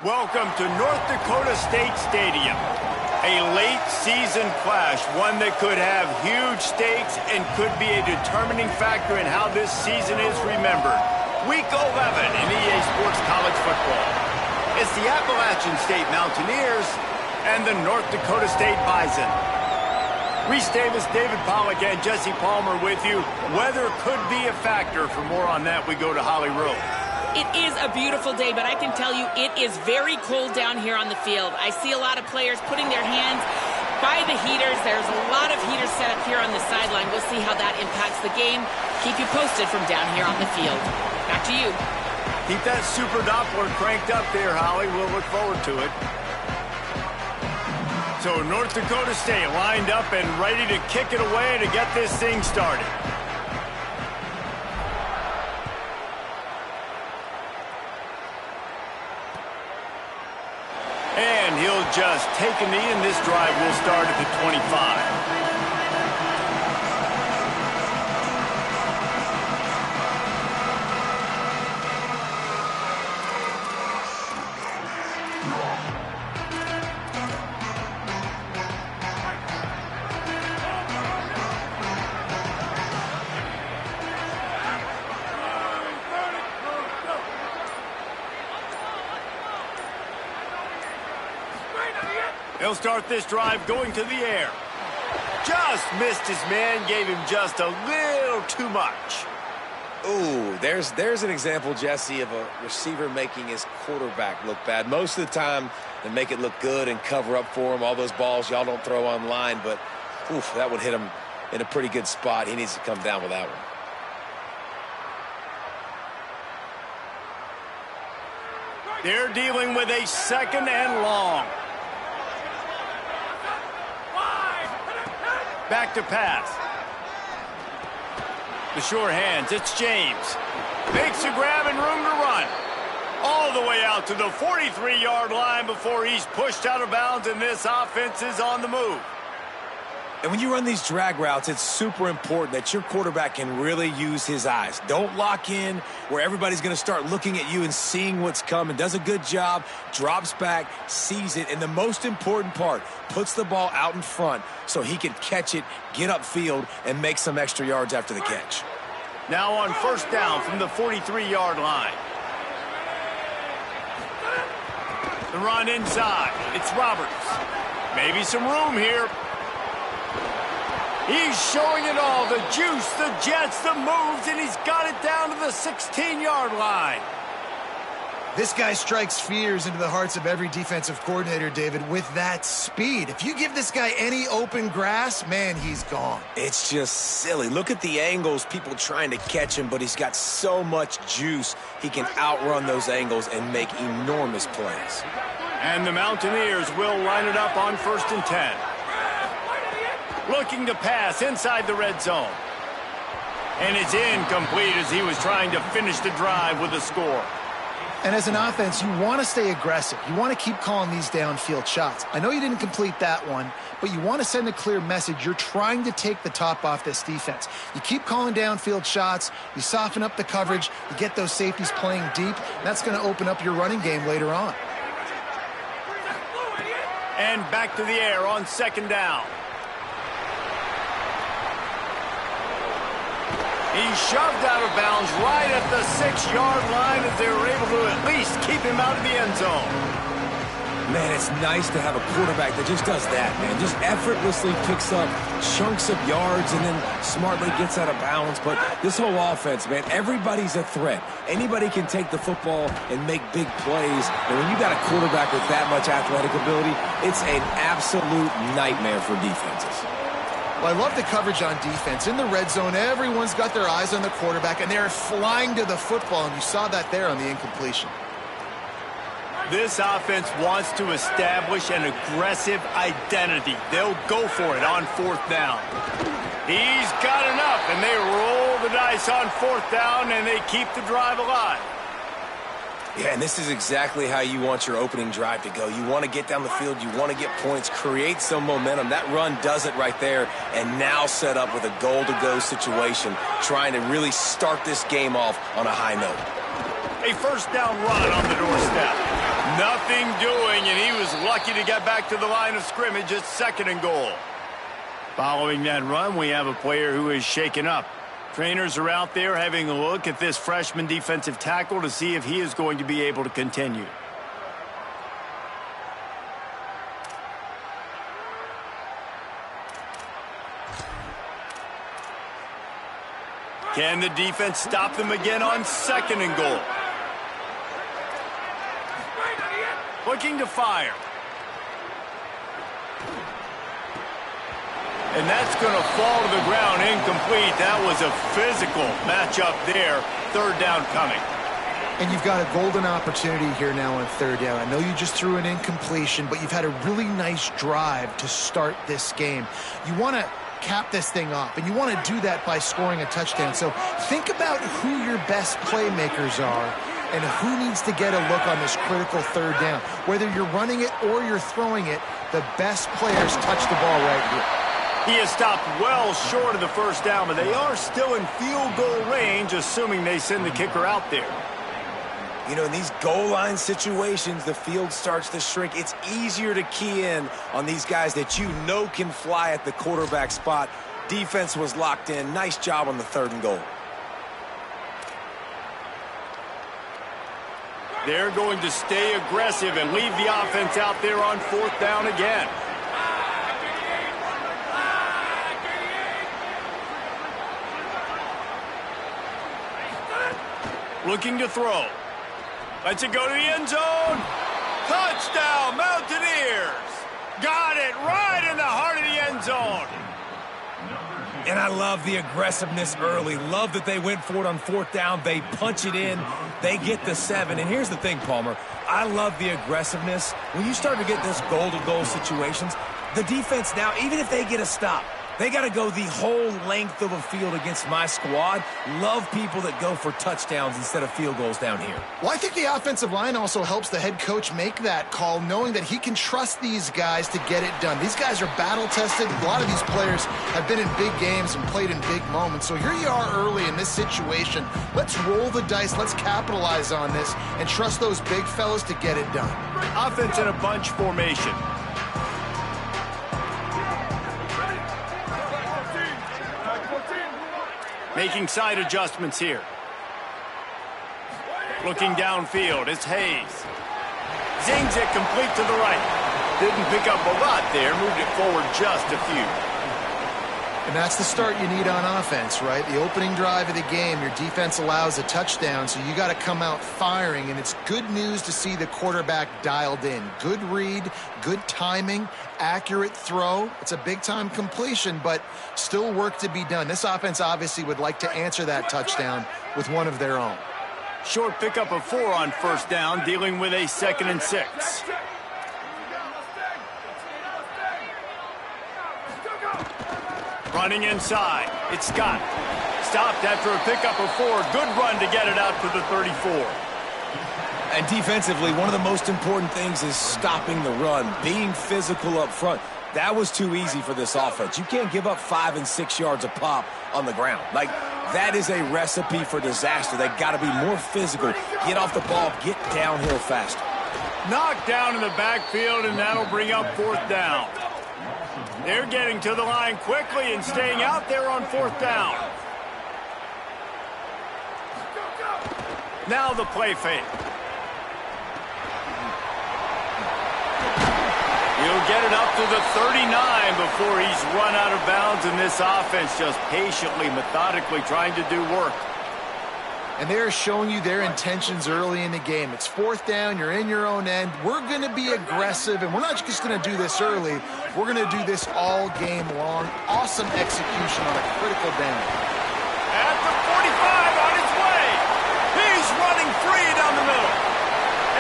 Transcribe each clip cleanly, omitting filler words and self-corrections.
Welcome to North Dakota State Stadium. A late season clash, one that could have huge stakes and could be a determining factor in how this season is remembered. Week 11 in EA Sports College Football. It's the Appalachian State Mountaineers and the North Dakota State Bison. Reese Davis, David Pollack, and Jesse Palmer with you. Weather could be a factor. For more on that, we go to Holly Rowe. It is a beautiful day, but I can tell you it is very cold down here on the field. I see a lot of players putting their hands by the heaters. There's a lot of heaters set up here on the sideline. We'll see how that impacts the game. Keep you posted from down here on the field. Back to you. Keep that Super Doppler cranked up there, Holly. We'll look forward to it. So North Dakota State lined up and ready to kick it away to get this thing started. And he'll just take a knee, and this drive will start at the 25. He'll start this drive going to the air. Just missed his man, gave him just a little too much. Ooh, there's an example, Jesse, of a receiver making his quarterback look bad. Most of the time, they make it look good and cover up for him. All those balls y'all don't throw online, but oof, that would hit him in a pretty good spot. He needs to come down with that one. They're dealing with a second and long. Back to pass. The sure hands, it's James. Makes a grab and room to run. All the way out to the 43-yard line before he's pushed out of bounds, and this offense is on the move. And when you run these drag routes, it's super important that your quarterback can really use his eyes. Don't lock in where everybody's going to start looking at you and seeing what's coming. Does a good job, drops back, sees it, and the most important part, puts the ball out in front so he can catch it, get upfield, and make some extra yards after the catch. Now on first down from the 43-yard line. The run inside. It's Roberts. Maybe some room here. He's showing it all, the juice, the jets, the moves, and he's got it down to the 16-yard line. This guy strikes fears into the hearts of every defensive coordinator, David, with that speed. If you give this guy any open grass, man, he's gone. It's just silly. Look at the angles, people trying to catch him, but he's got so much juice, he can outrun those angles and make enormous plays. And the Mountaineers will line it up on 1st and 10. Looking to pass inside the red zone. And it's incomplete as he was trying to finish the drive with a score. And as an offense, you want to stay aggressive. You want to keep calling these downfield shots. I know you didn't complete that one, but you want to send a clear message. You're trying to take the top off this defense. You keep calling downfield shots. You soften up the coverage. You get those safeties playing deep. That's going to open up your running game later on. And back to the air on 2nd down. He's shoved out of bounds right at the 6-yard line as they were able to at least keep him out of the end zone. Man, it's nice to have a quarterback that just does that, man. Just effortlessly picks up chunks of yards and then smartly gets out of bounds. But this whole offense, man, everybody's a threat. Anybody can take the football and make big plays. And when you got a quarterback with that much athletic ability, it's an absolute nightmare for defenses. Well, I love the coverage on defense. In the red zone, everyone's got their eyes on the quarterback, and they're flying to the football, and you saw that there on the incompletion. This offense wants to establish an aggressive identity. They'll go for it on 4th down. He's got enough, and they roll the dice on 4th down, and they keep the drive alive. Yeah, and this is exactly how you want your opening drive to go. You want to get down the field. You want to get points, create some momentum. That run does it right there, and now set up with a goal-to-go situation, trying to really start this game off on a high note. A 1st down run on the doorstep. Nothing doing, and he was lucky to get back to the line of scrimmage at 2nd and goal. Following that run, we have a player who is shaken up. Trainers are out there having a look at this freshman defensive tackle to see if he is going to be able to continue. Can the defense stop them again on 2nd and goal? Looking to fire. And that's going to fall to the ground incomplete. That was a physical matchup there. 3rd down coming. And you've got a golden opportunity here now on 3rd down. I know you just threw an incompletion, but you've had a really nice drive to start this game. You want to cap this thing off, and you want to do that by scoring a touchdown. So think about who your best playmakers are and who needs to get a look on this critical 3rd down. Whether you're running it or you're throwing it, the best players touch the ball right here. He is stopped well short of the 1st down, but they are still in field goal range, assuming they send the kicker out there. You know, in these goal line situations, the field starts to shrink. It's easier to key in on these guys that you know can fly at the quarterback spot. Defense was locked in. Nice job on the 3rd and goal. They're going to stay aggressive and leave the offense out there on 4th down again. Looking to throw. Lets it go to the end zone. Touchdown, Mountaineers. Got it right in the heart of the end zone. And I love the aggressiveness early. Love that they went for it on 4th down. They punch it in. They get the 7. And here's the thing, Palmer. I love the aggressiveness. When you start to get this goal-to-goal situations, the defense now, even if they get a stop, they got to go the whole length of a field against my squad. Love people that go for touchdowns instead of field goals down here. Well, I think the offensive line also helps the head coach make that call, knowing that he can trust these guys to get it done. These guys are battle-tested. A lot of these players have been in big games and played in big moments. So here you are early in this situation. Let's roll the dice. Let's capitalize on this and trust those big fellas to get it done. Offense in a bunch formation. Making side adjustments here. Looking downfield, it's Hayes. Zings it complete to the right. Didn't pick up a lot there, moved it forward just a few. And that's the start you need on offense, right? The opening drive of the game, your defense allows a touchdown, so you got to come out firing, and it's good news to see the quarterback dialed in. Good read, good timing, accurate throw. It's a big-time completion, but still work to be done. This offense obviously would like to answer that touchdown with one of their own. Short pickup of 4 on 1st down, dealing with a 2nd and 6. Running inside, it's Scott. Stopped after a pickup of 4. Good run to get it out to the 34. And defensively, one of the most important things is stopping the run, being physical up front. That was too easy for this offense. You can't give up 5 and 6 yards a pop on the ground. Like, that is a recipe for disaster. They got to be more physical, get off the ball, get downhill faster. Knocked down in the backfield, and that'll bring up 4th down. They're getting to the line quickly and staying out there on 4th down. Now the play fake. He'll get it up to the 39 before he's run out of bounds, and this offense just patiently, methodically trying to do work. And they're showing you their intentions early in the game. It's 4th down, you're in your own end. We're going to be aggressive, and we're not just going to do this early. We're going to do this all game long. Awesome execution on a critical down. At the 45 on his way. He's running free down the middle.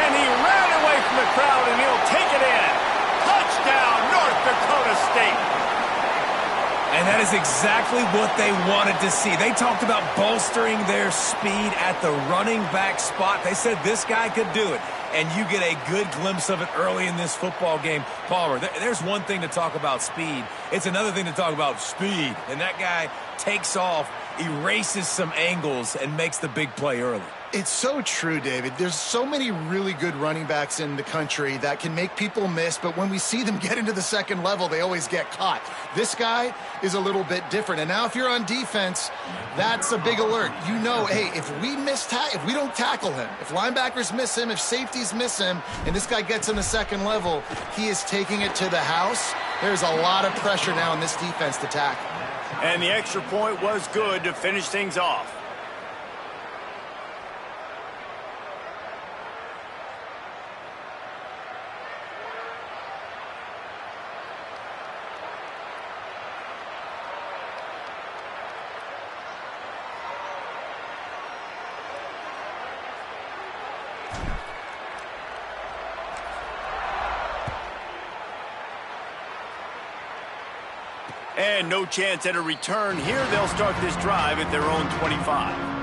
And he ran away from the crowd, and he'll take it in. Touchdown, North Dakota State. And that is exactly what they wanted to see. They talked about bolstering their speed at the running back spot. They said this guy could do it. And you get a good glimpse of it early in this football game. Palmer, there's one thing to talk about speed. It's another thing to talk about speed. And that guy takes off, erases some angles, and makes the big play early. It's so true, David. There's so many really good running backs in the country that can make people miss, but when we see them get into the second level, they always get caught. This guy is a little bit different. And now if you're on defense, that's a big alert. You know, hey, if we don't tackle him, if linebackers miss him, if safeties miss him, and this guy gets in the second level, he is taking it to the house. There's a lot of pressure now in this defense to tackle. And the extra point was good to finish things off. And no chance at a return here. They'll start this drive at their own 25.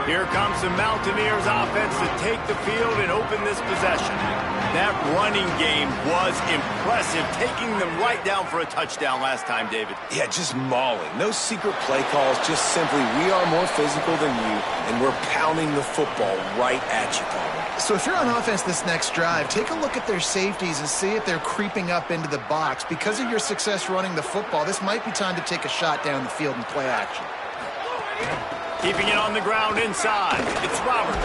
Here comes the Mountaineers offense to take the field and open this possession. That running game was impressive, taking them right down for a touchdown last time, David. Yeah, just mauling. No secret play calls, just simply we are more physical than you, and we're pounding the football right at you, Paul. So if you're on offense this next drive, take a look at their safeties and see if they're creeping up into the box. Because of your success running the football, this might be time to take a shot down the field and play action. Keeping it on the ground inside. It's Roberts.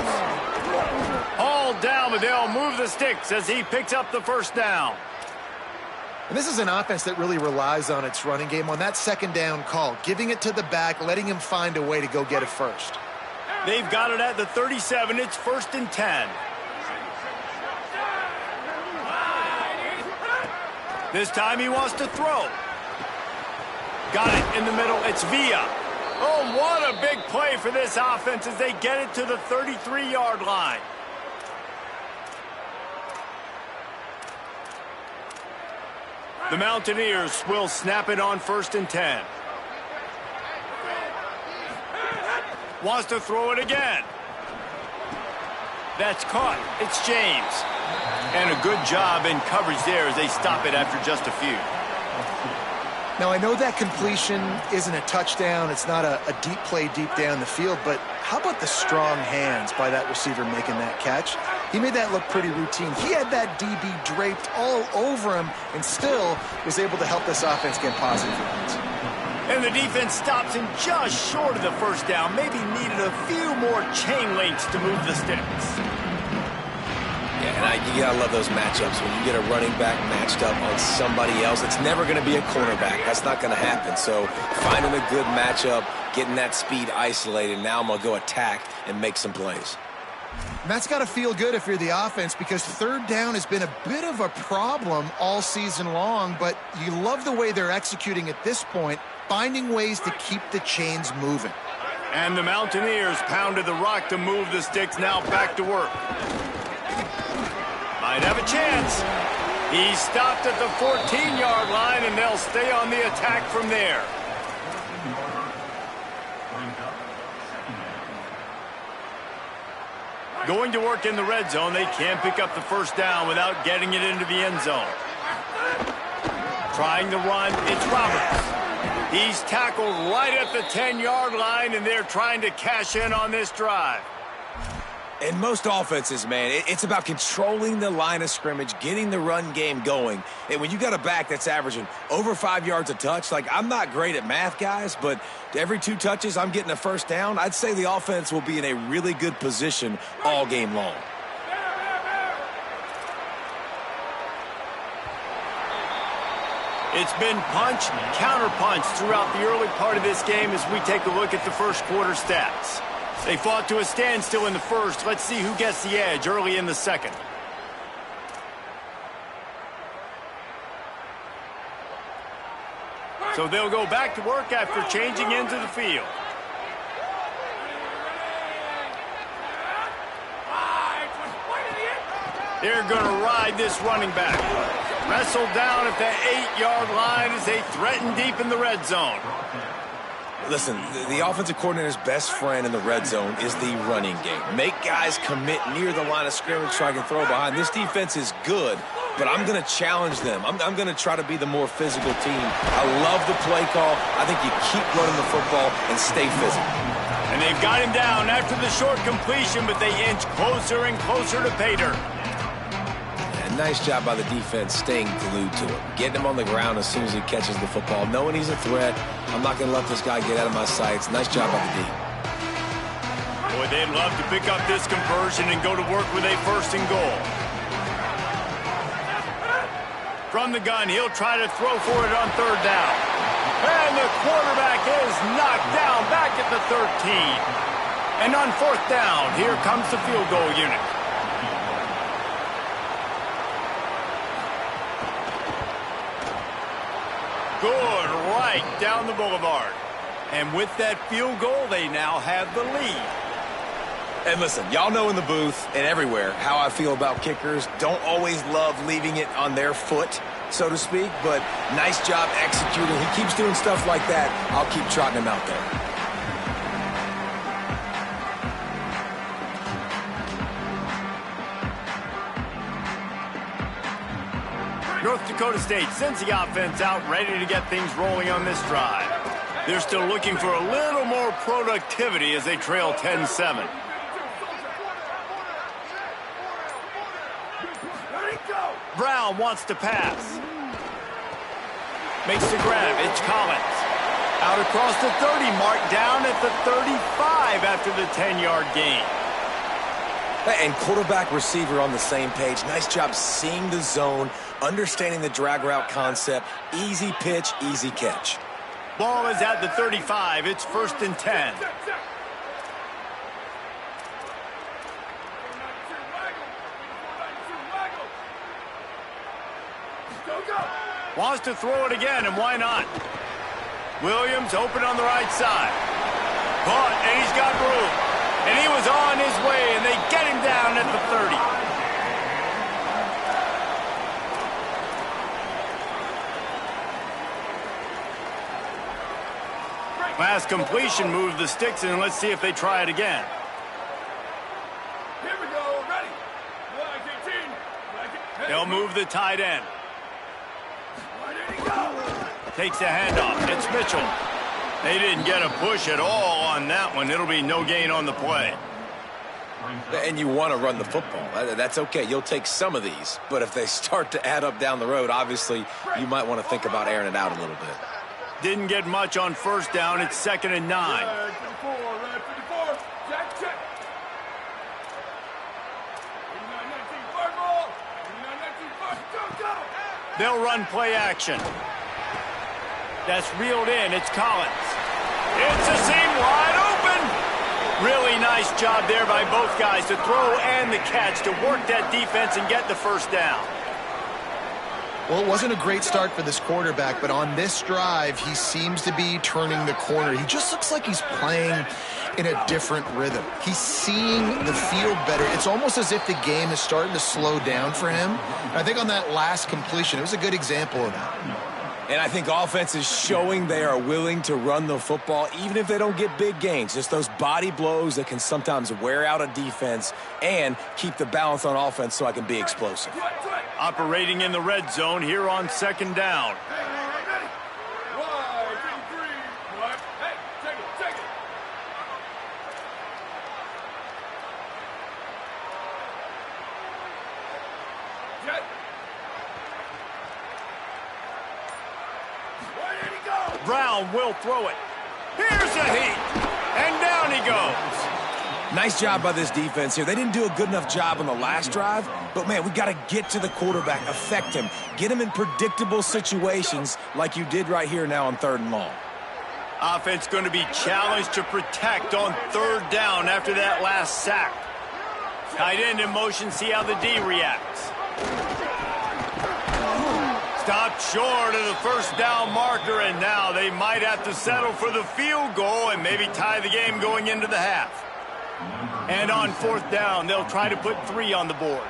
Hauled down, but they'll move the sticks as he picks up the first down. And this is an offense that really relies on its running game on that second down call, giving it to the back, letting him find a way to go get it first. They've got it at the 37. It's 1st and 10. This time he wants to throw. Got it in the middle. It's Villa. Oh, what a big play for this offense as they get it to the 33-yard line. The Mountaineers will snap it on 1st and 10. Wants to throw it again. That's caught. It's James. And a good job in coverage there as they stop it after just a few. Now, I know that completion isn't a touchdown. It's not a deep play deep down the field, but how about the strong hands by that receiver making that catch? He made that look pretty routine. He had that DB draped all over him and still was able to help this offense get positive yards. And the defense stops him just short of the first down. Maybe needed a few more chain links to move the sticks. Yeah, and you gotta love those matchups. When you get a running back matched up on somebody else, it's never going to be a cornerback. That's not going to happen. So finding a good matchup, getting that speed isolated, now I'm going to go attack and make some plays. And that's got to feel good if you're the offense, because third down has been a bit of a problem all season long, but you love the way they're executing at this point, finding ways to keep the chains moving. And the Mountaineers pounded the rock to move the sticks, now back to work. Might have a chance. He stopped at the 14-yard line, and they'll stay on the attack from there. Going to work in the red zone. They can't pick up the first down without getting it into the end zone. Trying to run. It's Roberts. He's tackled right at the 10-yard line, and they're trying to cash in on this drive. In most offenses, man, it's about controlling the line of scrimmage, getting the run game going. And when you got a back that's averaging over 5 yards a touch, like, I'm not great at math, guys, but every 2 touches I'm getting a first down, I'd say the offense will be in a really good position all game long. It's been punch, counter-punch throughout the early part of this game as we take a look at the first quarter stats. They fought to a standstill in the first. Let's see who gets the edge early in the second. So they'll go back to work after changing into the field. They're going to ride this running back. Wrestled down at the 8-yard line as they threaten deep in the red zone. Listen, the offensive coordinator's best friend in the red zone is the running game. Make guys commit near the line of scrimmage so I can throw behind. This defense is good, but I'm going to challenge them. I'm going to try to be the more physical team. I love the play call. I think you keep running the football and stay physical. And they've got him down after the short completion, but they inch closer and closer to pay dirt. Nice job by the defense staying glued to him. Getting him on the ground as soon as he catches the football. Knowing he's a threat, I'm not going to let this guy get out of my sights. Nice job by the D. Boy, they'd love to pick up this conversion and go to work with a 1st and goal. From the gun, he'll try to throw for it on 3rd down. And the quarterback is knocked down back at the 13. And on 4th down, here comes the field goal unit. Good, right down the boulevard. And with that field goal, they now have the lead. And listen, y'all know in the booth and everywhere how I feel about kickers. Don't always love leaving it on their foot, so to speak, but nice job executing. He keeps doing stuff like that. I'll keep trotting him out there. North Dakota State sends the offense out, ready to get things rolling on this drive. They're still looking for a little more productivity as they trail 10-7. Brown wants to pass. Makes the grab. It's Collins. Out across the 30, marked down at the 35 after the 10-yard gain. And quarterback receiver on the same page. Nice job seeing the zone, understanding the drag route concept. Easy pitch, easy catch. Ball is at the 35. It's 1st and 10. Wants to throw it again, and why not? Williams open on the right side. Caught, and he's got room. And he was on his way, and they get him down at the 30. Last completion moved the sticks, and let's see if they try it again. Here we go, ready. They'll move the tight end. Takes the handoff. It's Mitchell. They didn't get a push at all on that one. It'll be no gain on the play. And you want to run the football. That's okay. You'll take some of these. But if they start to add up down the road, obviously, you might want to think about airing it out a little bit. Didn't get much on 1st down. It's 2nd and 9. They'll run play action. That's reeled in. It's Collins. It's a seam wide open. Really nice job there by both guys to throw and the catch to work that defense and get the 1st down. Well, it wasn't a great start for this quarterback, but on this drive, he seems to be turning the corner. He just looks like he's playing in a different rhythm. He's seeing the field better. It's almost as if the game is starting to slow down for him. And I think on that last completion, it was a good example of that. And I think offense is showing they are willing to run the football, even if they don't get big gains. Just those body blows that can sometimes wear out a defense and keep the balance on offense so I can be explosive. Operating in the red zone here on 2nd down. Brown will throw it. Here's a heat. And down he goes. Nice job by this defense here. They didn't do a good enough job on the last drive, but, man, we got to get to the quarterback, affect him, get him in predictable situations like you did right here now on 3rd and long. Offense going to be challenged to protect on 3rd down after that last sack. Tight end in motion, see how the D reacts. Stopped short of the 1st down marker, and now they might have to settle for the field goal and maybe tie the game going into the half. And on 4th down, they'll try to put 3 on the board.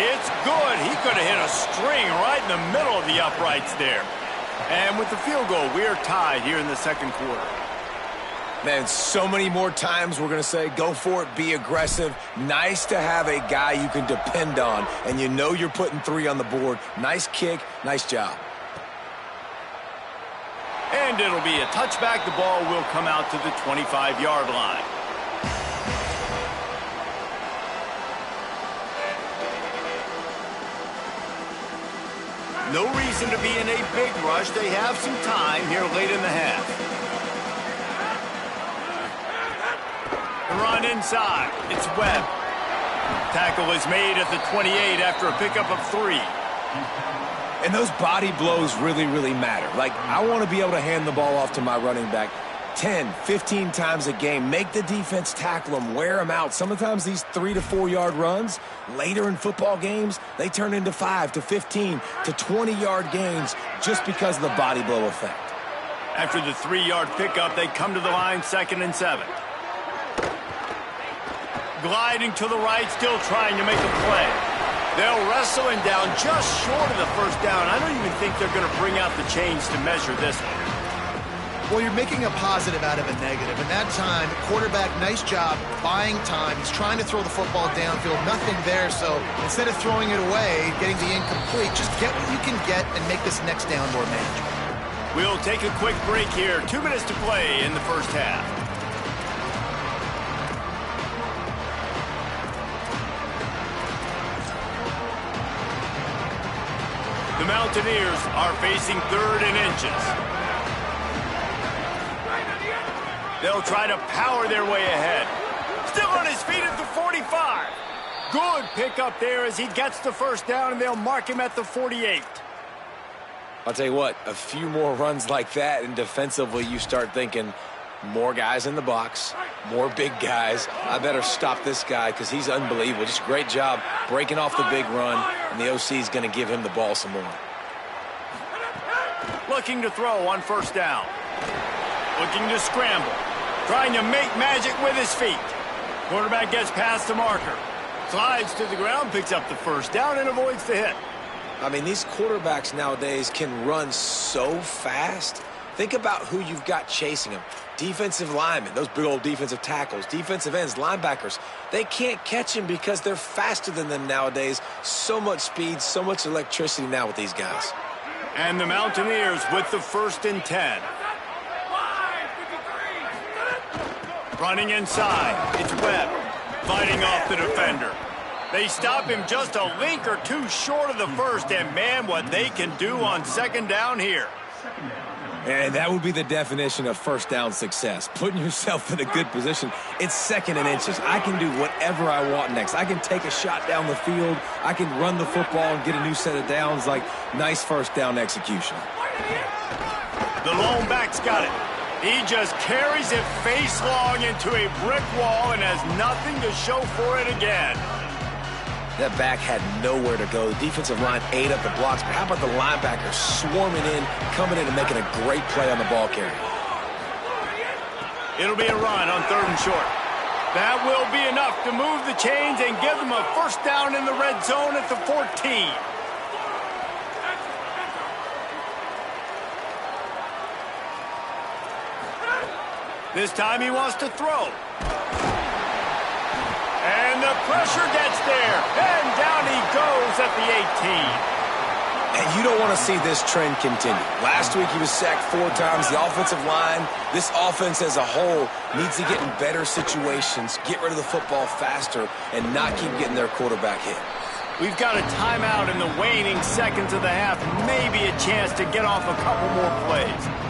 It's good. He could have hit a string right in the middle of the uprights there. And with the field goal, we are tied here in the second quarter. Man, so many more times we're going to say, go for it, be aggressive. Nice to have a guy you can depend on, and you know you're putting 3 on the board. Nice kick, nice job. And it'll be a touchback. The ball will come out to the 25-yard line. No reason to be in a big rush. They have some time here late in the half. The run inside. It's Webb. Tackle is made at the 28 after a pickup of 3. And those body blows really, really matter. Like, I want to be able to hand the ball off to my running back 10, 15 times a game. Make the defense tackle them, wear them out. Sometimes these 3 to 4 yard runs, later in football games, they turn into 5 to 15 to 20-yard gains just because of the body blow effect. After the 3-yard pickup, they come to the line 2nd and 7. Gliding to the right, still trying to make a play. They'll wrestle him down just short of the first down. I don't even think they're going to bring out the chains to measure this one. Well, you're making a positive out of a negative. And that time, quarterback, nice job buying time. He's trying to throw the football downfield. Nothing there, so instead of throwing it away, getting the incomplete, just get what you can get and make this next down more manageable. We'll take a quick break here. 2 minutes to play in the first half. The Mountaineers are facing 3rd and inches. They'll try to power their way ahead. Still on his feet at the 45. Good pickup there as he gets the first down, and they'll mark him at the 48. I'll tell you what, a few more runs like that, and defensively you start thinking, more guys in the box, more big guys. I better stop this guy because he's unbelievable. Just a great job breaking off the big run, and the OC is going to give him the ball some more. Looking to throw on first down. Looking to scramble. Trying to make magic with his feet. Quarterback gets past the marker. Slides to the ground, picks up the first down, and avoids the hit. I mean, these quarterbacks nowadays can run so fast. Think about who you've got chasing them. Defensive linemen, those big old defensive tackles, defensive ends, linebackers. They can't catch them because they're faster than them nowadays. So much speed, so much electricity now with these guys. And the Mountaineers with the 1st and 10. Running inside, it's Webb, fighting off the defender. They stop him just a link or 2 short of the first, and man, what they can do on 2nd down here. And that would be the definition of first down success, putting yourself in a good position. It's 2nd and inches. I can do whatever I want next. I can take a shot down the field. I can run the football and get a new set of downs. Like, nice first down execution. The lone back's got it. He just carries it face long into a brick wall and has nothing to show for it again. That back had nowhere to go. The defensive line ate up the blocks, but how about the linebackers swarming in, coming in and making a great play on the ball carrier? It'll be a run on 3rd and short. That will be enough to move the chains and give them a first down in the red zone at the 14. This time he wants to throw. And the pressure gets there. And down he goes at the 18. And you don't want to see this trend continue. Last week he was sacked 4 times. The offensive line, this offense as a whole, needs to get in better situations, get rid of the football faster, and not keep getting their quarterback hit. We've got a timeout in the waning seconds of the half. Maybe a chance to get off a couple more plays.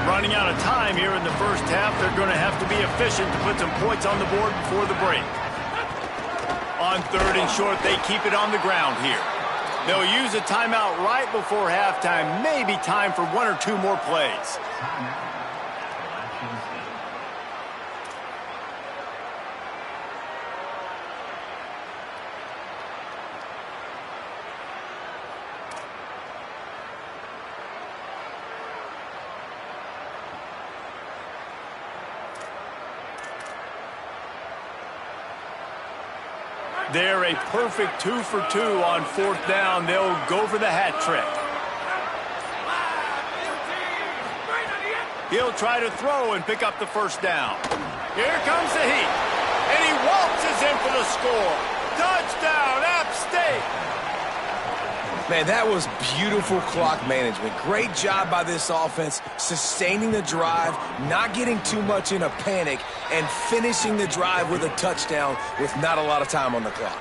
Running out of time here in the first half. They're going to have to be efficient to put some points on the board before the break. On 3rd and short, they keep it on the ground here. They'll use a timeout right before halftime. Maybe time for 1 or 2 more plays. They're a perfect 2 for 2 on 4th down. They'll go for the hat trick. He'll try to throw and pick up the 1st down. Here comes the heat. And he waltzes in for the score. Touchdown, App State. Man, that was beautiful clock management. Great job by this offense, sustaining the drive, not getting too much in a panic, and finishing the drive with a touchdown with not a lot of time on the clock.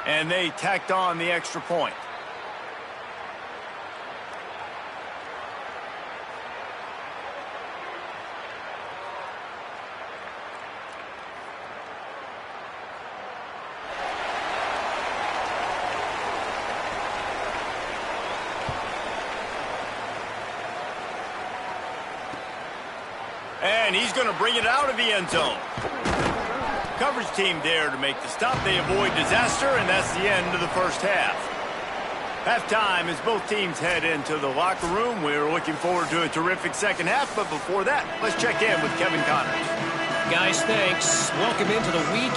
And they tacked on the extra point. And he's going to bring it out of the end zone. Coverage team there to make the stop. They avoid disaster, and that's the end of the 1st half. Halftime as both teams head into the locker room. We're looking forward to a terrific 2nd half, but before that, let's check in with Kevin Connors. Guys, thanks. Welcome into the Week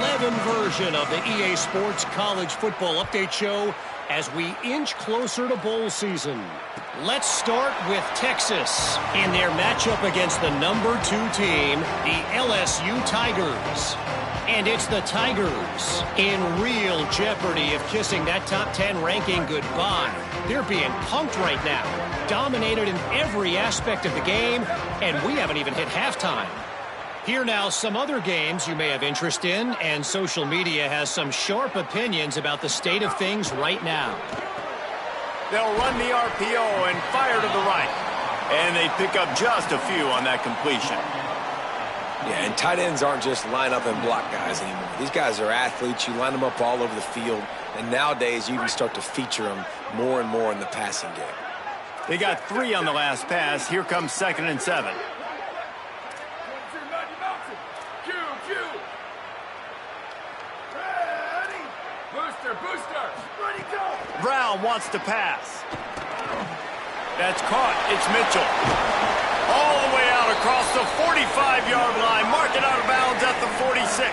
11 version of the EA Sports College Football Update Show as we inch closer to bowl season. Let's start with Texas in their matchup against the number 2 team, the LSU Tigers. And it's the Tigers in real jeopardy of kissing that top 10 ranking goodbye. They're being punked right now, dominated in every aspect of the game, and we haven't even hit halftime. Here now, some other games you may have interest in, and social media has some sharp opinions about the state of things right now. They'll run the RPO and fire to the right. And they pick up just a few on that completion. Yeah, and tight ends aren't just line up and block guys anymore. These guys are athletes. You line them up all over the field. And nowadays, you even start to feature them more and more in the passing game. They got 3 on the last pass. Here comes 2nd and 7. Booster, ready, go! Brown wants to pass. That's caught. It's Mitchell. All the way out across the 45-yard line. Mark it out of bounds at the 46.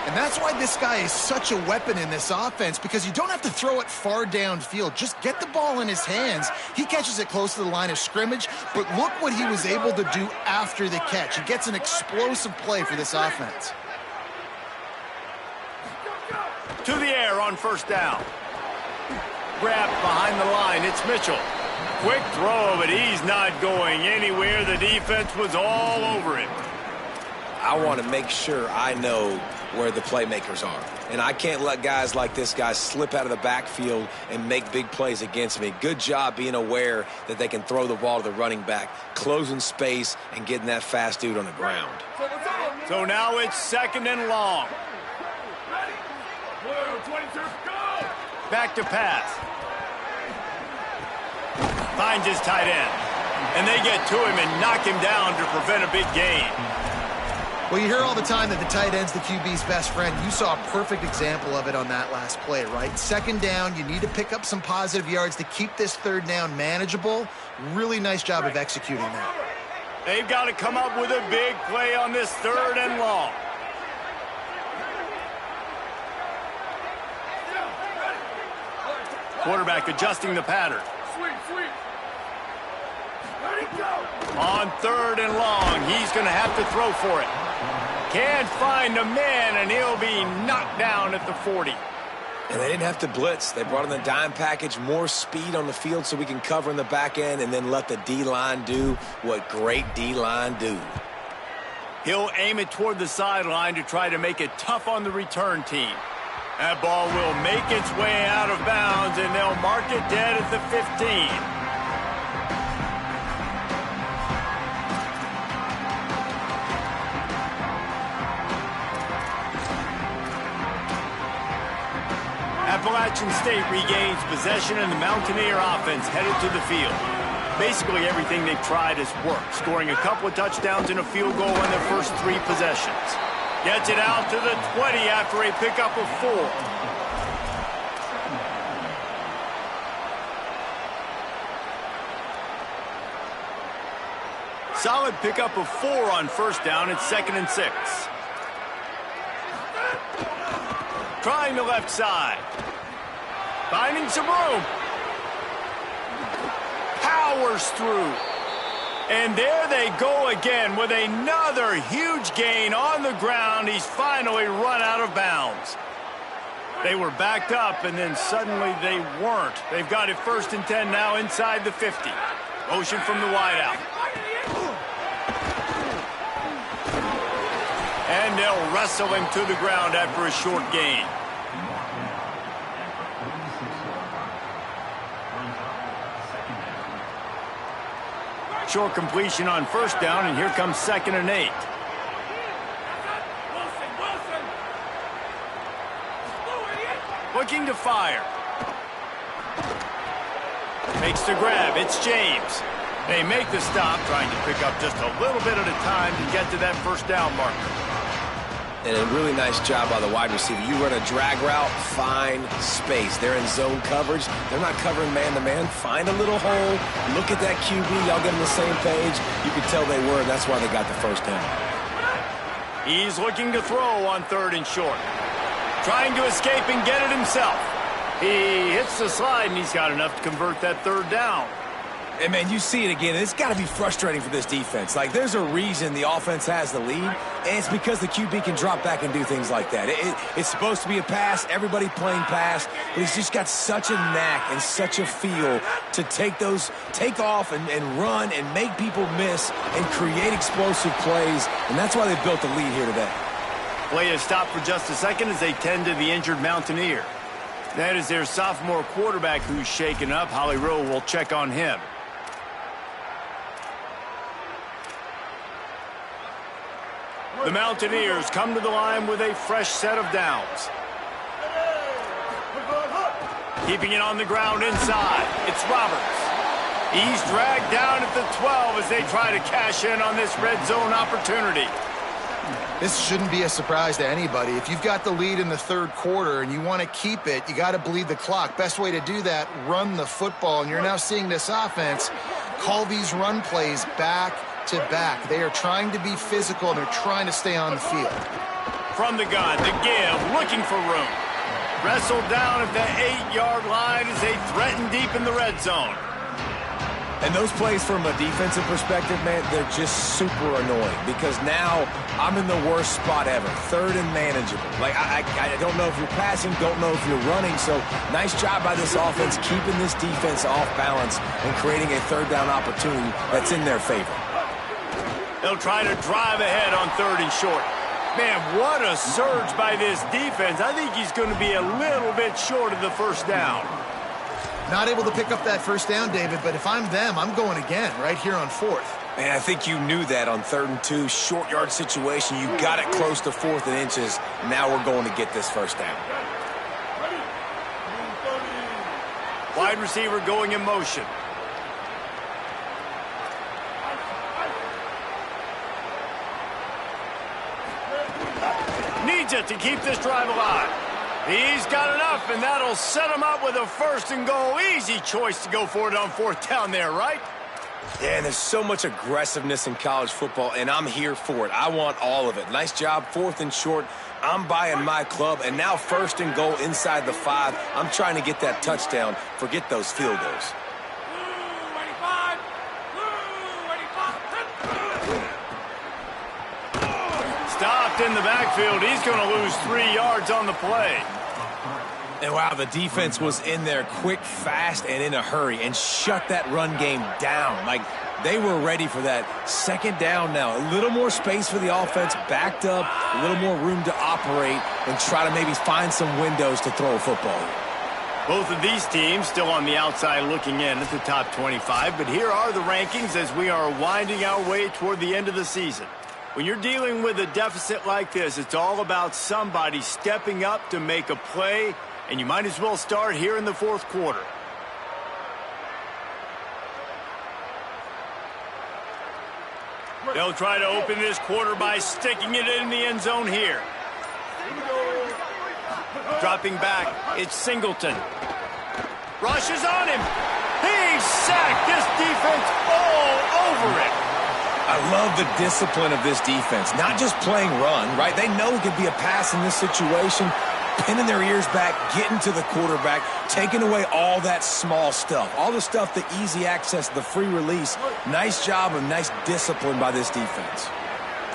And that's why this guy is such a weapon in this offense, because you don't have to throw it far downfield. Just get the ball in his hands. He catches it close to the line of scrimmage, but look what he was able to do after the catch. He gets an explosive play for this offense. To the air on 1st down. Grabbed behind the line. It's Mitchell. Quick throw, but he's not going anywhere. The defense was all over him. I want to make sure I know where the playmakers are. And I can't let guys like this guy slip out of the backfield and make big plays against me. Good job being aware that they can throw the ball to the running back, closing space, and getting that fast dude on the ground. So now it's 2nd and long. Back to pass. Finds his tight end. And they get to him and knock him down to prevent a big gain. Well, you hear all the time that the tight end's the QB's best friend. You saw a perfect example of it on that last play, right? 2nd down, you need to pick up some positive yards to keep this 3rd down manageable. Really nice job of executing that. They've got to come up with a big play on this 3rd and long. Quarterback adjusting the pattern. Sweep. Ready, go! On 3rd and long, he's going to have to throw for it. Can't find a man, and he'll be knocked down at the 40. And they didn't have to blitz. They brought in the dime package, more speed on the field so we can cover in the back end and then let the D-line do what great D-line do. He'll aim it toward the sideline to try to make it tough on the return team. That ball will make its way out of bounds, and they'll mark it dead at the 15. Appalachian State regains possession, and the Mountaineer offense headed to the field. Basically everything they've tried has worked, scoring a couple of touchdowns and a field goal in their first 3 possessions. Gets it out to the 20 after a pickup of 4. Solid pickup of 4 on 1st down. It's 2nd and 6. trying the left side. Finding some room. Powers through. And there they go again with another huge gain on the ground. He's finally run out of bounds. They were backed up, and then suddenly they weren't. They've got it 1st and 10 now inside the 50. Motion from the wideout. And they'll wrestle him to the ground after a short gain. Short completion on 1st down, and here comes 2nd and 8. Looking to fire. Makes the grab. It's James. They make the stop, trying to pick up just a little bit at a time to get to that 1st down marker. And a really nice job by the wide receiver. You run a drag route, find space. They're in zone coverage. They're not covering man-to-man. Find a little hole. Look at that QB. Y'all get on the same page. You could tell they were, and that's why they got the 1st down. He's looking to throw on 3rd and short. Trying to escape and get it himself. He hits the slide, and he's got enough to convert that 3rd down. And, man, you see it again. It's got to be frustrating for this defense. Like, there's a reason the offense has the lead, and it's because the QB can drop back and do things like that. It's supposed to be a pass, everybody playing pass, but he's just got such a knack and such a feel to take off and run and make people miss and create explosive plays, and that's why they built the lead here today. Play is stopped for just a second as they tend to the injured Mountaineer. That is their sophomore quarterback who's shaken up. Holly Rowe will check on him. The Mountaineers come to the line with a fresh set of downs. Keeping it on the ground inside. It's Roberts. He's dragged down at the 12 as they try to cash in on this red zone opportunity. This shouldn't be a surprise to anybody. If you've got the lead in the 3rd quarter and you want to keep it, you got to bleed the clock. Best way to do that, run the football. And you're now seeing this offense call these run plays back to back. They are trying to be physical, and they're trying to stay on the field. From the gun, the give, looking for room. Wrestled down at the 8-yard line as they threaten deep in the red zone. And those plays from a defensive perspective, man, they're just super annoying because now I'm in the worst spot ever. 3rd and manageable. Like, I don't know if you're passing, don't know if you're running. So nice job by this offense keeping this defense off balance and creating a 3rd down opportunity that's in their favor. They'll try to drive ahead on 3rd and short. Man, what a surge by this defense. I think he's going to be a little bit short of the 1st down. Not able to pick up that 1st down, David, but if I'm them, I'm going again right here on 4th. Man, I think you knew that on 3rd and 2, short yard situation. You got it close to 4th and inches. Now we're going to get this 1st down. Wide receiver going in motion. Needs it to keep this drive alive. He's got enough, and that'll set him up with a 1st and goal. Easy choice to go for it on 4th down there, right? Yeah, and there's so much aggressiveness in college football, and I'm here for it. I want all of it. Nice job, 4th and short. I'm buying my club, and now 1st and goal inside the 5. I'm trying to get that touchdown. Forget those field goals. Stopped in the backfield. He's going to lose 3 yards on the play. And wow, the defense was in there quick, fast, and in a hurry and shut that run game down. Like, they were ready for that 2nd down now. A little more space for the offense, backed up, a little more room to operate and try to maybe find some windows to throw a football. Both of these teams still on the outside looking in at the top 25, but here are the rankings as we are winding our way toward the end of the season. When you're dealing with a deficit like this, it's all about somebody stepping up to make a play, and you might as well start here in the 4th quarter. They'll try to open this quarter by sticking it in the end zone here. Dropping back, it's Singleton. Rushes on him. He's sacked. This defense all over it. I love the discipline of this defense. Not just playing run, right? They know it could be a pass in this situation. pinning their ears back, getting to the quarterback, taking away all that small stuff, all the stuff, the easy access, the free release. Nice job and nice discipline by this defense.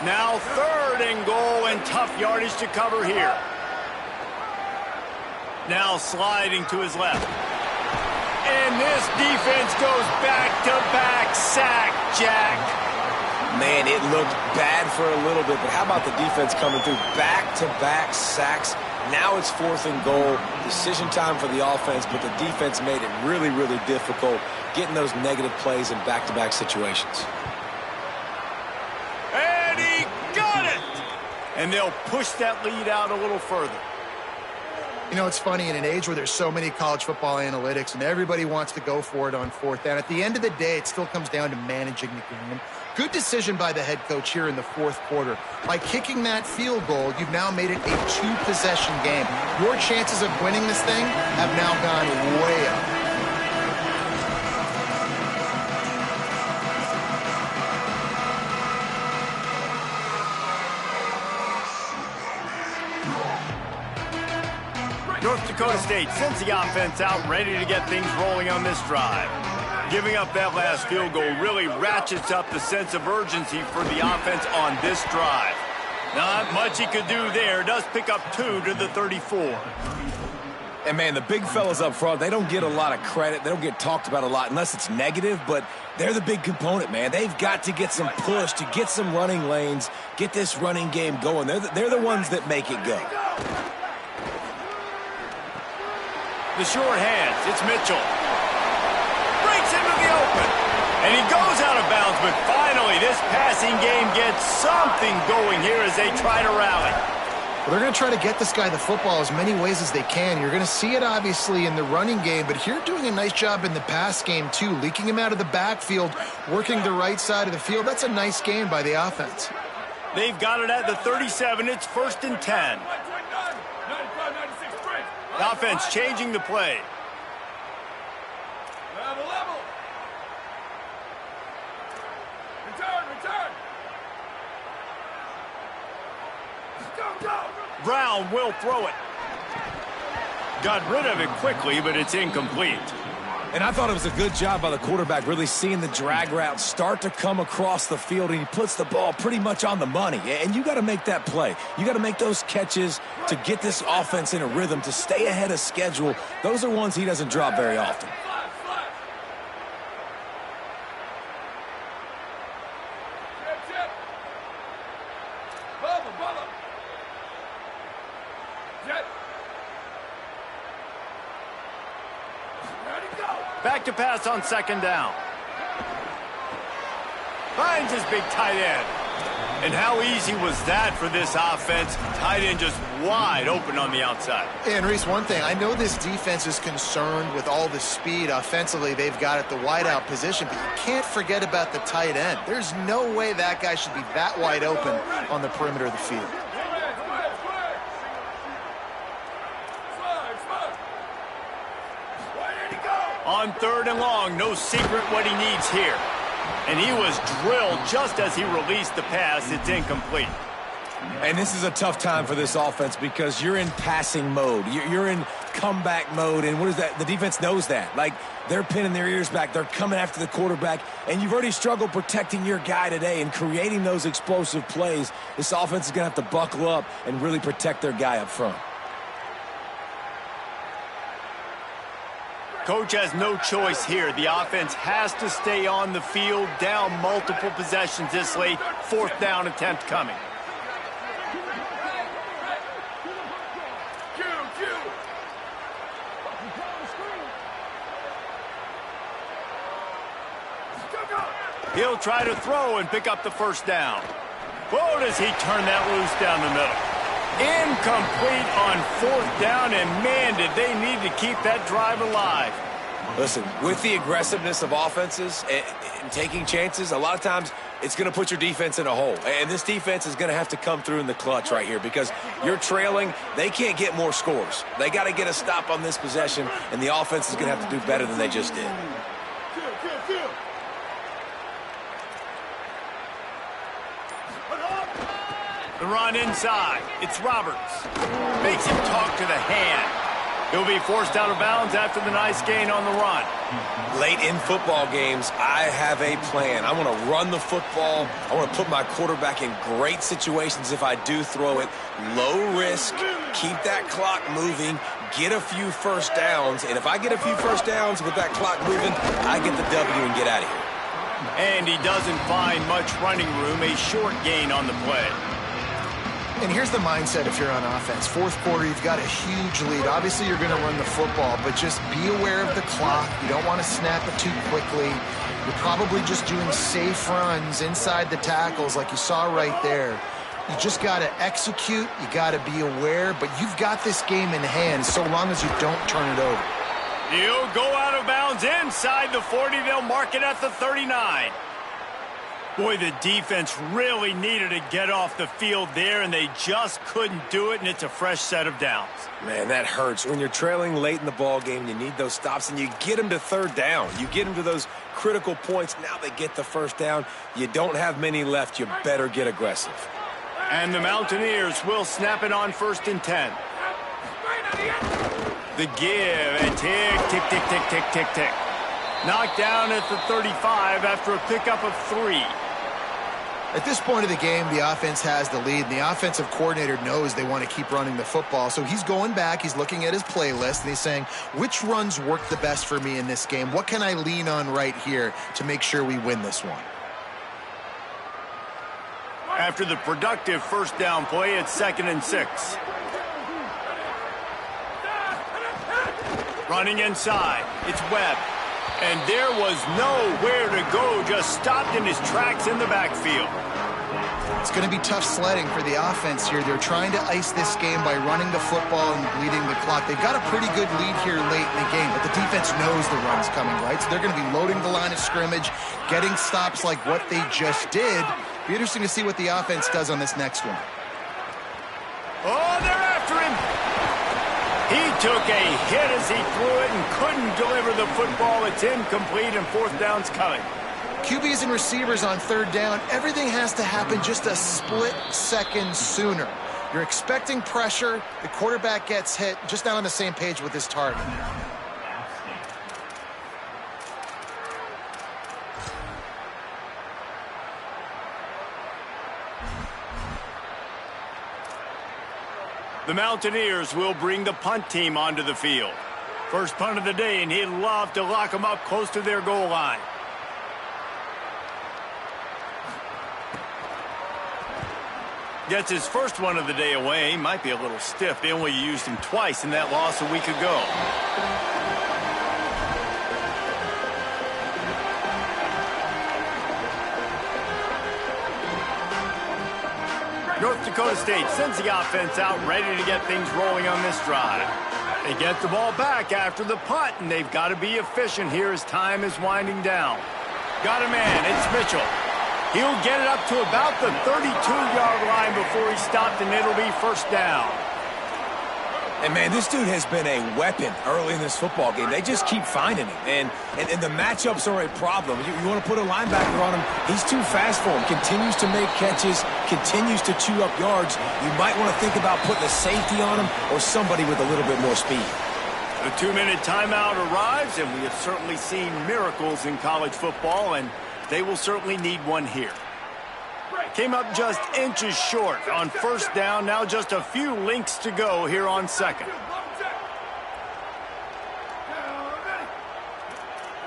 Now 3rd and goal and tough yardage to cover here. Now sliding to his left. And this defense goes back-to-back sack, Jack. Man, it looked bad for a little bit, but how about the defense coming through back-to-back sacks? Now it's 4th and goal. Decision time for the offense, but the defense made it really, really difficult getting those negative plays in back-to-back situations. And he got it! And they'll push that lead out a little further. You know, it's funny, in an age where there's so many college football analytics and everybody wants to go for it on 4th down, at the end of the day, it still comes down to managing the game. Good decision by the head coach here in the 4th quarter. By kicking that field goal, you've now made it a 2-possession game. Your chances of winning this thing have now gone way up. North Dakota State sends the offense out, ready to get things rolling on this drive. Giving up that last field goal really ratchets up the sense of urgency for the offense on this drive. Not much he could do there. Does pick up 2 to the 34. And, man, the big fellas up front, they don't get a lot of credit. They don't get talked about a lot unless it's negative, but they're the big component, man. They've got to get some push, to get some running lanes, get this running game going. They're the ones that make it go. The short hands, it's Mitchell. Breaks into the open. And he goes out of bounds, but finally this passing game gets something going here as they try to rally. Well, they're going to try to get this guy the football as many ways as they can. You're going to see it, obviously, in the running game, but here doing a nice job in the pass game, too. Leaking him out of the backfield, working the right side of the field. That's a nice game by the offense. They've got it at the 37. It's 1st and 10. The offense changing the play. Level. Return. Go. Brown will throw it. Got rid of it quickly, but it's incomplete. And I thought it was a good job by the quarterback, really seeing the drag route start to come across the field, and he puts the ball pretty much on the money. And you got to make that play. You got to make those catches to get this offense in a rhythm, to stay ahead of schedule. Those are ones he doesn't drop very often. Bubba. Jet. Ready, go. Back to pass on 2nd down. Finds his big tight end. And how easy was that for this offense? Tight end just wide open on the outside. And, Reese, one thing, I know this defense is concerned with all the speed offensively they've got at the wideout position, but you can't forget about the tight end. There's no way that guy should be that wide open on the perimeter of the field. On 3rd and long, no secret what he needs here. And he was drilled just as he released the pass. It's incomplete. And this is a tough time for this offense because you're in passing mode. You're in comeback mode, and what is that? The defense knows that. Like, they're pinning their ears back. They're coming after the quarterback, and you've already struggled protecting your guy today and creating those explosive plays. This offense is going to have to buckle up and really protect their guy up front. Coach has no choice here. The offense has to stay on the field, down multiple possessions this late. 4th down attempt coming. He'll try to throw and pick up the 1st down. Whoa, does he turn that loose down the middle. Incomplete on 4th down, and man, did they need to keep that drive alive. Listen, with the aggressiveness of offenses and taking chances, a lot of times it's going to put your defense in a hole. And this defense is going to have to come through in the clutch right here because you're trailing. They can't get more scores. They got to get a stop on this possession, and the offense is going to have to do better than they just did. The run inside. It's Roberts. Makes him talk to the hand. He'll be forced out of bounds after the nice gain on the run. Late in football games, I have a plan. I want to run the football. I want to put my quarterback in great situations if I do throw it. Low risk, keep that clock moving, get a few first downs. And if I get a few first downs with that clock moving, I get the W and get out of here. And he doesn't find much running room, a short gain on the play. And here's the mindset if you're on offense. Fourth quarter, you've got a huge lead. Obviously, you're going to run the football, but just be aware of the clock. You don't want to snap it too quickly. You're probably just doing safe runs inside the tackles like you saw right there. You just got to execute. You got to be aware, but you've got this game in hand so long as you don't turn it over. He'll go out of bounds inside the 40. They'll mark it at the 39. Boy, the defense really needed to get off the field there, and they just couldn't do it, and it's a fresh set of downs. Man, that hurts. When you're trailing late in the ball game, you need those stops, and you get them to third down. You get them to those critical points. Now they get the first down. You don't have many left. You better get aggressive. And the Mountaineers will snap it on 1st and 10. The give, and tick, tick, tick, tick, tick, tick, tick. Knocked down at the 35 after a pickup of 3. At this point of the game, the offense has the lead, and the offensive coordinator knows they want to keep running the football. So he's going back, he's looking at his playlist, and he's saying, which runs work the best for me in this game? What can I lean on right here to make sure we win this one? After the productive first down play, it's 2nd and 6. Running inside, it's Webb. And there was nowhere to go, just stopped in his tracks in the backfield. It's going to be tough sledding for the offense here. They're trying to ice this game by running the football and bleeding the clock. They've got a pretty good lead here late in the game, but the defense knows the run's coming, right? So they're going to be loading the line of scrimmage, getting stops like what they just did. Be interesting to see what the offense does on this next one. Oh, they're after him. He took a hit as he threw it and couldn't deliver the football. It's incomplete, and 4th down's coming. QBs and receivers on 3rd down, everything has to happen just a split second sooner. You're expecting pressure, the quarterback gets hit, just not on the same page with his target. The Mountaineers will bring the punt team onto the field. First punt of the day, and he'd love to lock them up close to their goal line. Gets his first one of the day away. Might be a little stiff. They only used him twice in that loss a week ago. North Dakota State sends the offense out ready to get things rolling on this drive. They get the ball back after the punt, and they've got to be efficient here as time is winding down. Got a man, it's Mitchell. He'll get it up to about the 32-yard line before he stopped, and it'll be 1st down. And, man, this dude has been a weapon early in this football game. They just keep finding him. And the matchups are a problem. You want to put a linebacker on him, he's too fast for him. Continues to make catches, continues to chew up yards. You might want to think about putting a safety on him or somebody with a little bit more speed. The 2-minute timeout arrives, and we have certainly seen miracles in college football, and they will certainly need one here. Came up just inches short on 1st down. Now just a few links to go here on 2nd.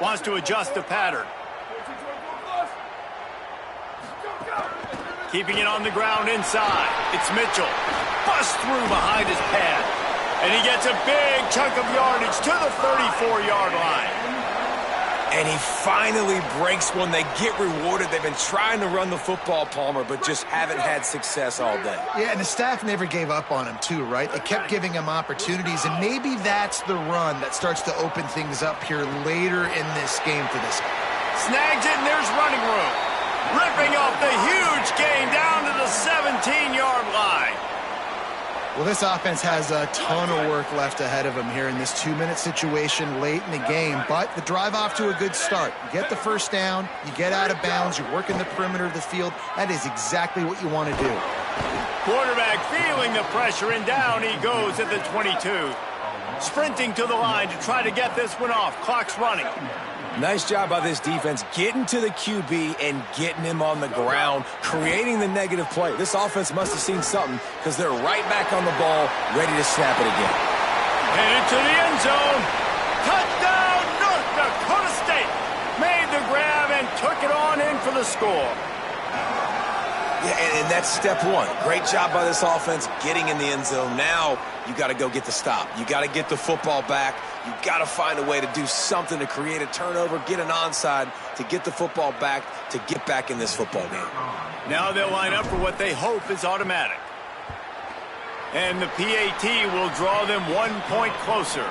Wants to adjust the pattern. Keeping it on the ground inside. It's Mitchell. Busts through behind his pad. And he gets a big chunk of yardage to the 34-yard line. And he finally breaks one. They get rewarded. They've been trying to run the football, Palmer, but just haven't had success all day. Yeah, and the staff never gave up on him, too, right? They kept giving him opportunities, and maybe that's the run that starts to open things up here later in this game for this guy. Snags it, and there's running room. Ripping off the huge gain down to the 17-yard line. Well, this offense has a ton of work left ahead of them here in this 2-minute situation late in the game, but the drive off to a good start. You get the 1st down, you get out of bounds, you're working the perimeter of the field. That is exactly what you want to do. Quarterback feeling the pressure, and down he goes at the 22. Sprinting to the line to try to get this one off. Clock's running. Nice job by this defense getting to the QB and getting him on the ground, creating the negative play. This offense must have seen something because they're right back on the ball, ready to snap it again. Headed to the end zone. Touchdown, North Dakota State. Made the grab and took it on in for the score. Yeah, and that's step one. Great job by this offense getting in the end zone. Now you got to go get the stop. You got to get the football back. You got to find a way to do something to create a turnover, get an onside, to get the football back, to get back in this football game. Now they'll line up for what they hope is automatic. And the PAT will draw them 1 point closer.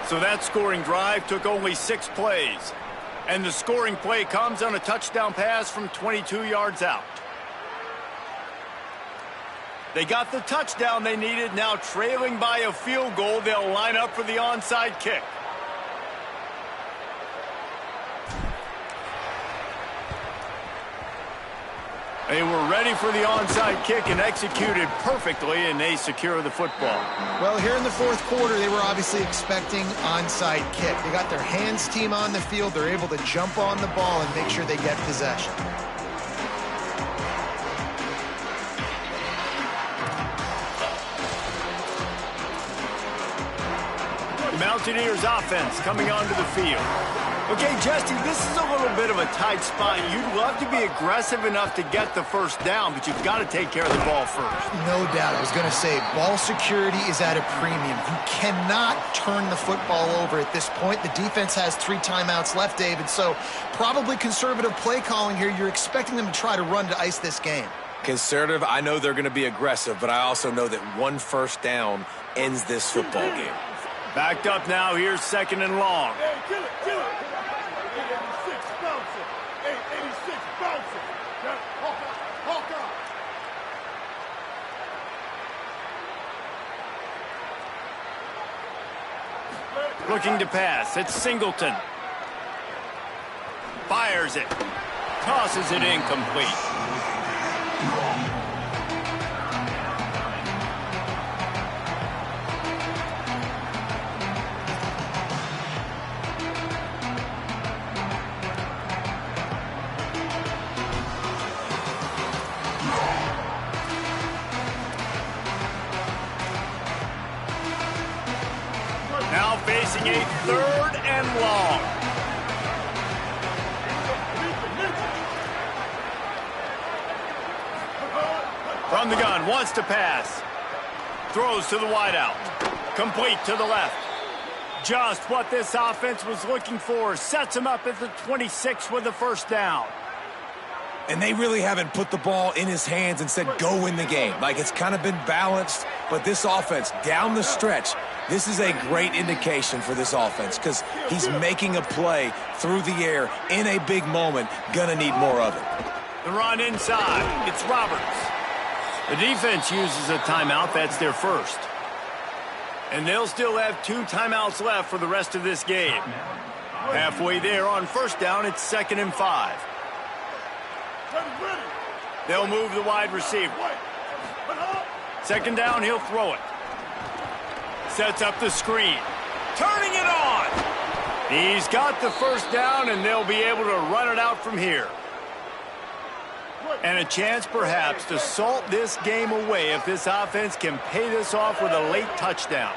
So that scoring drive took only 6 plays. And the scoring play comes on a touchdown pass from 22 yards out. They got the touchdown they needed. Now trailing by a field goal, they'll line up for the onside kick. They were ready for the onside kick and executed perfectly, and they secure the football. Well, here in the fourth quarter, they were obviously expecting onside kick. They got their hands team on the field. They're able to jump on the ball and make sure they get possession. Mountaineers offense coming onto the field. Okay, Jesse, this is a little bit of a tight spot. You'd love to be aggressive enough to get the first down, but you've got to take care of the ball first. No doubt. I was going to say, ball security is at a premium. You cannot turn the football over at this point. The defense has 3 timeouts left, David, so probably conservative play calling here. You're expecting them to try to run to ice this game. Conservative, I know they're going to be aggressive, but I also know that 1 first down ends this football game. Backed up now, here's 2nd and long. Hey, kill it, kill it. 886 bouncing. 886 bouncing. Hawkeye. Looking to pass, it's Singleton. Fires it. Tosses it incomplete. Now facing a 3rd and long. From the gun, wants to pass. Throws to the wideout. Complete to the left. Just what this offense was looking for. Sets him up at the 26 with the first down. And they really haven't put the ball in his hands and said, go win the game. Like, it's kind of been balanced, but this offense, down the stretch, this is a great indication for this offense because he's making a play through the air in a big moment. Gonna need more of it. The run inside. It's Roberts. The defense uses a timeout. That's their first. And they'll still have 2 timeouts left for the rest of this game. Halfway there on first down, it's 2nd and 5. They'll move the wide receiver. 2nd down, he'll throw it. Sets up the screen. Turning it on. He's got the first down, and they'll be able to run it out from here. And a chance, perhaps, to salt this game away if this offense can pay this off with a late touchdown.